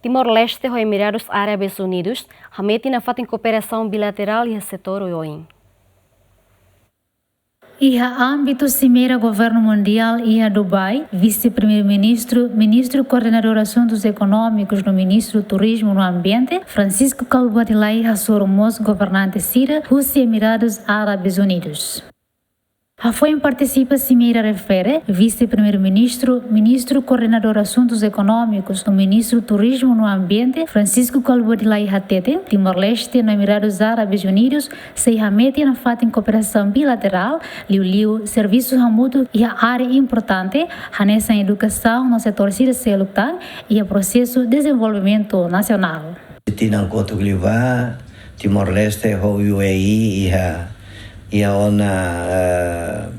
Timor-Leste e Emirados Árabes Unidos remete na falta em cooperação bilateral e setor OIM. E a âmbito Cimeira Governo Mundial e a Dubai, vice-primeiro-ministro, ministro coordenador de assuntos econômicos do ministro Turismo no Ambiente, Francisco Calbuadilai Hassormos, governante Cira, Rússia e Emirados Árabes Unidos. A FOIM participa Cimeira refere, vice-primeiro-ministro, ministro coordenador de assuntos econômicos do ministro Turismo no Ambiente, Francisco Calbuadilai Hatete, Timor-Leste no Emirados Árabes Unidos, se remete na falta em cooperação bilateral, liu serviços mútuos e a área importante, nessa educação no setor científico e o processo de desenvolvimento nacional. Timor-Leste, o UAE e a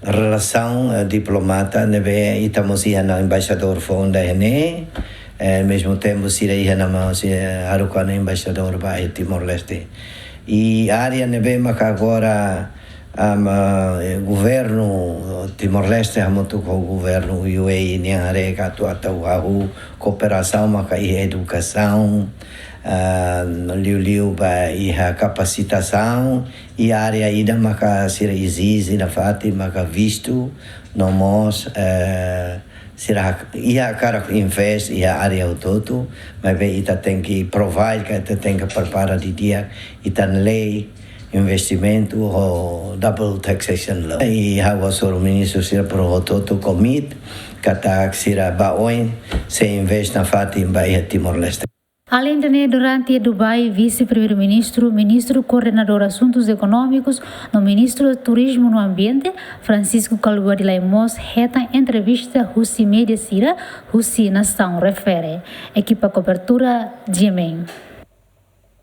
relação diplomata neve estamos na embaixador fonda ao mesmo tempo se aí na arucana embaixador para Timor-Leste e área neve mas agora governo Timor-Leste muito com o governo UAE nem arega atuata o cooperação mas aí educação liu ba iha capacitação e área ainda maka sira existe na fati maka visto no mos sira iha cara invest iha área o todo mas bem ita tem que provar que ita tem que preparar de dia ita lei investimento o double taxation law e hawa soro ministro sira pro todo commit kata sira baoin se invest na fati ba iha Timor-Leste. Além de durante Dubai, vice-primeiro-ministro, ministro coordenador de assuntos econômicos, no ministro do Turismo no Ambiente, Francisco Calbuadilai Mos, reta entrevista Rússia Média Cira, Rússia Nação refere. Equipa cobertura Jemen.